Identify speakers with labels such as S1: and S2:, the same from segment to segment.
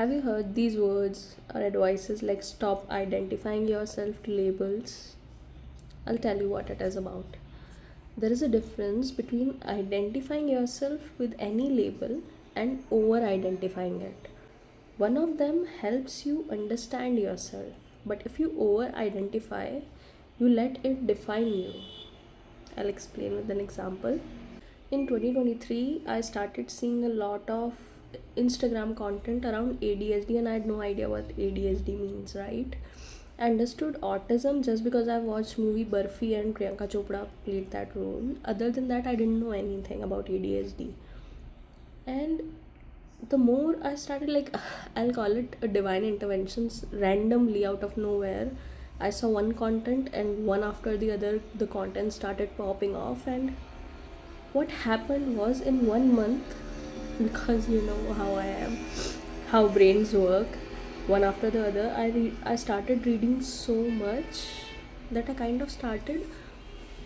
S1: Have you heard these words or advices like stop identifying yourself to labels? I'll tell you what it is about. There is a difference between identifying yourself with any label and over identifying it. One of them helps you understand yourself, but if you over identify, you let it define you. I'll explain with an example. In 2023, I started seeing a lot of Instagram content around ADHD, and I had no idea what ADHD means, right? I understood autism just because I watched movie Burfi and Priyanka Chopra played that role. Other than that, I didn't know anything about ADHD. And the more I started, like, I'll call it a divine interventions, randomly out of nowhere, I saw one content and one after the other, the content started popping off. And what happened was, in 1 month, because you know how I am, how brains work, one after the other, I started reading so much that I kind of started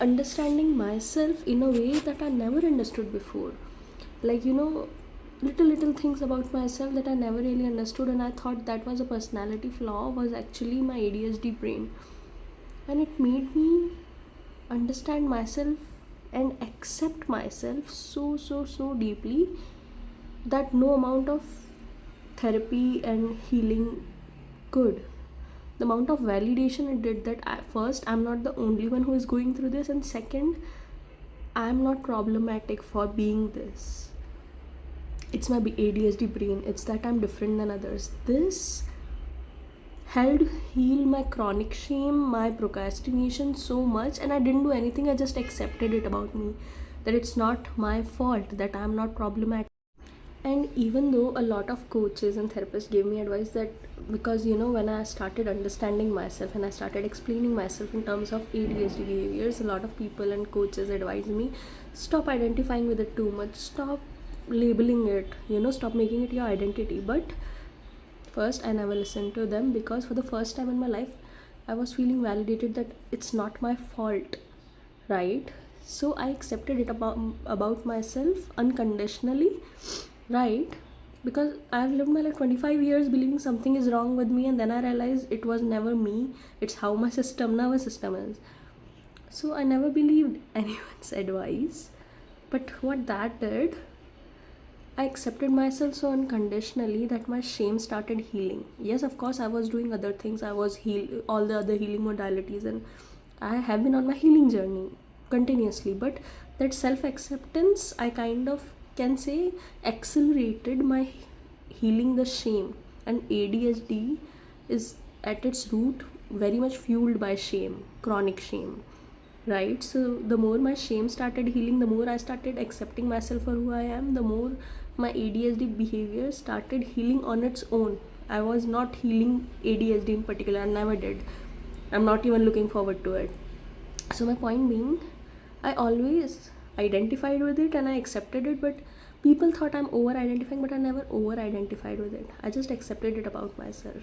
S1: understanding myself in a way that I never understood before. Like, little things about myself that I never really understood, and I thought that was a personality flaw, was actually my ADHD brain. And it made me understand myself and accept myself so deeply that no amount of therapy and healing could. The amount of validation it did, that first, I'm not the only one who is going through this, and second, I'm not problematic for being this. It's my ADHD brain, it's that I'm different than others. This helped heal my chronic shame, my procrastination so much, and I didn't do anything. I just accepted it about me, that it's not my fault, that I'm not problematic. And even though a lot of coaches and therapists gave me advice, that because when I started understanding myself and I started explaining myself in terms of ADHD behaviors, a lot of people and coaches advised me, stop identifying with it too much, stop labeling it, stop making it your identity. But first, I never listened to them, because for the first time in my life, I was feeling validated that it's not my fault, right? So I accepted it about myself unconditionally, right? Because I've lived my life 25 years believing something is wrong with me, and then I realized it was never me, it's how my nervous system is. So I never believed anyone's advice. But what that did, I accepted myself so unconditionally that my shame started healing. Yes, of course, I was doing other things. I was all the other healing modalities, and I have been on my healing journey continuously. But that self-acceptance, I kind of can say, accelerated my healing the shame. And ADHD is at its root very much fueled by shame, chronic shame, right? So the more my shame started healing, the more I started accepting myself for who I am, the more my ADHD behavior started healing on its own. I was not healing ADHD in particular, I never did. I'm not even looking forward to it. So my point being, I always identified with it and I accepted it, but people thought I'm over identifying, but I never over identified with it. I just accepted it about myself.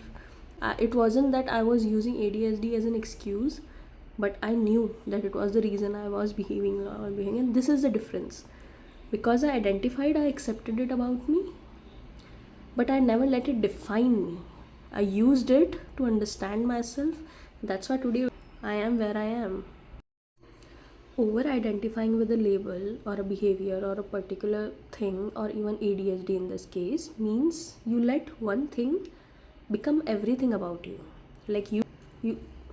S1: It wasn't that I was using ADHD as an excuse, but I knew that it was the reason I was behaving, and this is the difference. Because I identified, I accepted it about me, but I never let it define me. I used it to understand myself. That's why today I am where I am. Over identifying with a label or a behavior or a particular thing, or even ADHD in this case, means you let one thing become everything about you. Like you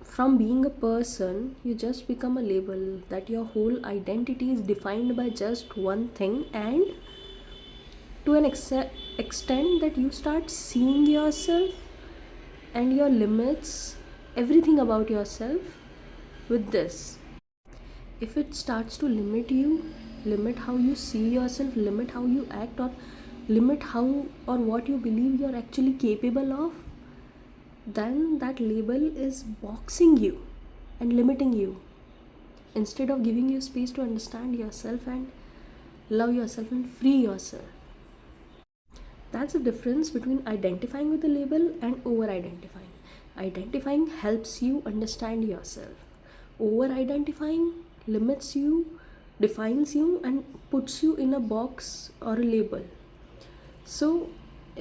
S1: from being a person, you just become a label, that your whole identity is defined by just one thing, and to an extent that you start seeing yourself and your limits, everything about yourself, with this. If it starts to limit you, limit how you see yourself, limit how you act, or limit how or what you believe you're actually capable of, then that label is boxing you and limiting you, instead of giving you space to understand yourself and love yourself and free yourself. That's the difference between identifying with a label and over identifying. Identifying helps you understand yourself. Over identifying limits you, defines you, and puts you in a box or a label. So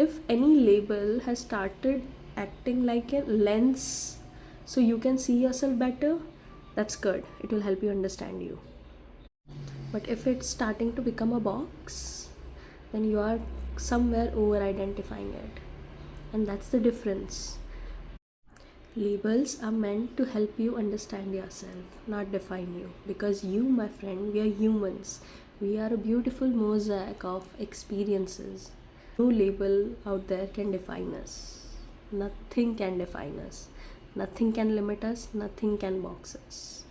S1: If any label has started acting like a lens so you can see yourself better, that's good, it will help you understand you. But if it's starting to become a box, then you are somewhere over identifying it, and that's the difference. Labels are meant to help you understand yourself, not define you. Because you, my friend, we are humans. We are a beautiful mosaic of experiences. No label out there can define us. Nothing can define us. Nothing can limit us. Nothing can box us.